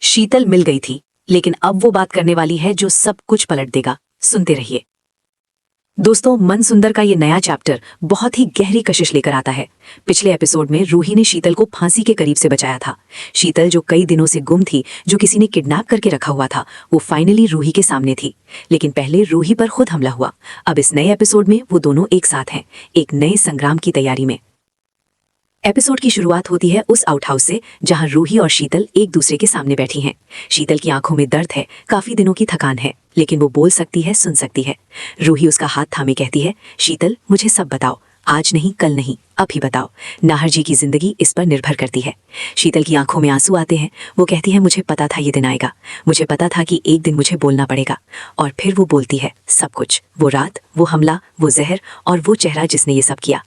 शीतल मिल गई थी, लेकिन अब वो बात करने वाली है जो सब कुछ पलट देगा। सुनते रहिए। दोस्तों, मन सुंदर का ये नया चैप्टर बहुत ही गहरी कशिश लेकर आता है। पिछले एपिसोड में रूही ने शीतल को फांसी के करीब से बचाया था। शीतल जो कई दिनों से गुम थी, जो किसी ने किडनैप करके रखा हुआ था, वो फाइनली रूही के सामने थी। लेकिन पहले रूही पर खुद हमला हुआ। अब इस नए एपिसोड में वो दोनों एक साथ हैं, एक नए संग्राम की तैयारी में। एपिसोड की शुरुआत होती है उस आउटहाउस से जहां रूही और शीतल एक दूसरे के सामने बैठी हैं। शीतल की आंखों में दर्द है, काफी दिनों की थकान है, लेकिन वो बोल सकती है, सुन सकती है। रूही उसका हाथ थामे कहती है, शीतल मुझे सब बताओ, आज नहीं, कल नहीं, अब ही बताओ। नाहर जी की जिंदगी इस पर निर्भर करती है। शीतल की आंखों में आंसू आते हैं। वो कहती है, मुझे पता था ये दिन आएगा, मुझे पता था कि एक दिन मुझे बोलना पड़ेगा। और फिर वो बोलती है सब कुछ, वो रात, वो हमला, वो जहर और वो चेहरा जिसने ये सब किया।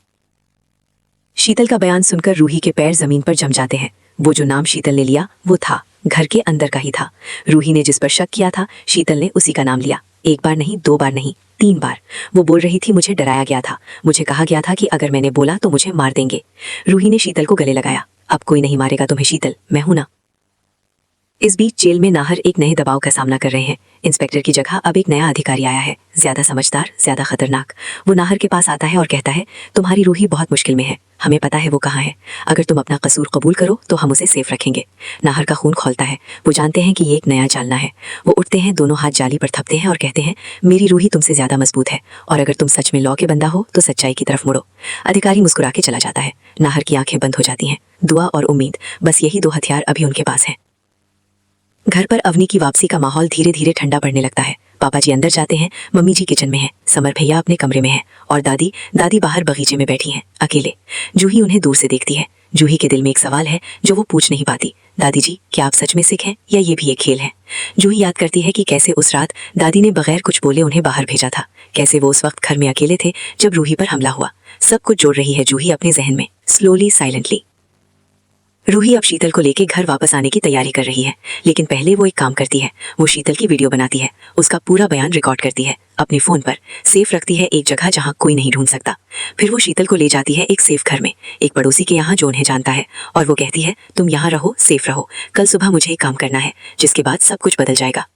शीतल का बयान सुनकर रूही के पैर जमीन पर जम जाते हैं। वो जो नाम शीतल ने लिया वो था, घर के अंदर का ही था। रूही ने जिस पर शक किया था, शीतल ने उसी का नाम लिया। एक बार नहीं, दो बार नहीं, 3 बार। वो बोल रही थी, मुझे डराया गया था, मुझे कहा गया था कि अगर मैंने बोला तो मुझे मार देंगे। रूही ने शीतल को गले लगाया। अब कोई नहीं मारेगा तुम्हें शीतल, मैं हूं ना। इस बीच जेल में नाहर एक नए दबाव का सामना कर रहे हैं। इंस्पेक्टर की जगह अब एक नया अधिकारी आया है, ज्यादा समझदार, ज्यादा खतरनाक। वो नाहर के पास आता है और कहता है, तुम्हारी रूही बहुत मुश्किल में है, हमें पता है वो कहाँ है। अगर तुम अपना कसूर कबूल करो तो हम उसे सेफ रखेंगे। नाहर का खून खौलता है। वो जानते हैं कि ये एक नया चालना है। वो उठते हैं, दोनों हाथ जाली पर थपते हैं और कहते हैं, मेरी रूही तुमसे ज्यादा मजबूत है, और अगर तुम सच में लॉ के बंदा हो तो सच्चाई की तरफ मुड़ो। अधिकारी मुस्कुरा के चला जाता है। नाहर की आंखें बंद हो जाती हैं। दुआ और उम्मीद, बस यही 2 हथियार अभी उनके पास हैं। घर पर अवनी की वापसी का माहौल धीरे धीरे ठंडा पड़ने लगता है। पापा जी अंदर जाते हैं, मम्मी जी किचन में हैं, समर भैया अपने कमरे में हैं और दादी बाहर बगीचे में बैठी हैं, अकेले। जूही उन्हें दूर से देखती है। जूही के दिल में एक सवाल है जो वो पूछ नहीं पाती, दादी जी क्या आप सच में सिख हैं या ये भी एक खेल है। जूही याद करती है कि कैसे उस रात दादी ने बगैर कुछ बोले उन्हें बाहर भेजा था, कैसे वो उस वक्त घर में अकेले थे जब रूही पर हमला हुआ। सब कुछ जोड़ रही है जूही अपने जहन में, स्लोली, साइलेंटली। रूही अब शीतल को लेके घर वापस आने की तैयारी कर रही है, लेकिन पहले वो एक काम करती है। वो शीतल की वीडियो बनाती है, उसका पूरा बयान रिकॉर्ड करती है, अपने फोन पर सेफ रखती है, एक जगह जहां कोई नहीं ढूंढ सकता। फिर वो शीतल को ले जाती है एक सेफ घर में, एक पड़ोसी के यहाँ जो उन्हें जानता है, और वो कहती है, तुम यहाँ रहो, सेफ रहो, कल सुबह मुझे एक काम करना है, जिसके बाद सब कुछ बदल जाएगा।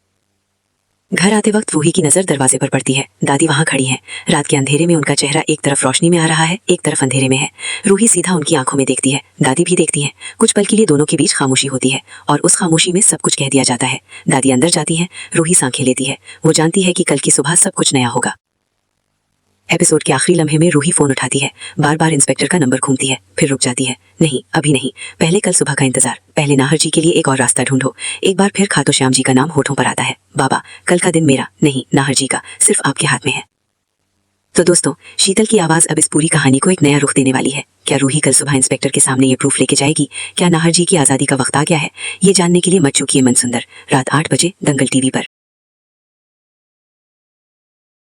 घर आते वक्त रूही की नजर दरवाजे पर पड़ती है। दादी वहां खड़ी हैं। रात के अंधेरे में उनका चेहरा एक तरफ रोशनी में आ रहा है, एक तरफ अंधेरे में है। रूही सीधा उनकी आंखों में देखती है, दादी भी देखती हैं। कुछ पल के लिए दोनों के बीच खामोशी होती है, और उस खामोशी में सब कुछ कह दिया जाता है। दादी अंदर जाती हैं, रूही सांखें लेती है। वो जानती है कि कल की सुबह सब कुछ नया होगा। एपिसोड के आखिरी लम्हे में रूही फोन उठाती है, बार बार इंस्पेक्टर का नंबर घूमती है, फिर रुक जाती है। नहीं, अभी नहीं, पहले कल सुबह का इंतजार, पहले नाहर जी के लिए एक और रास्ता ढूंढो। एक बार फिर खाटू श्याम जी का नाम होठों पर आता है। बाबा, कल का दिन मेरा नहीं, नाहर जी का, सिर्फ आपके हाथ में है। तो दोस्तों, शीतल की आवाज अब इस पूरी कहानी को एक नया रुख देने वाली है। क्या रूही कल सुबह इंस्पेक्टर के सामने ये प्रूफ लेके जाएगी? क्या नाहर जी की आजादी का वक्त आ गया है? ये जानने के लिए मत चूकिए मन सुंदर, रात 8 बजे दंगल टीवी पर।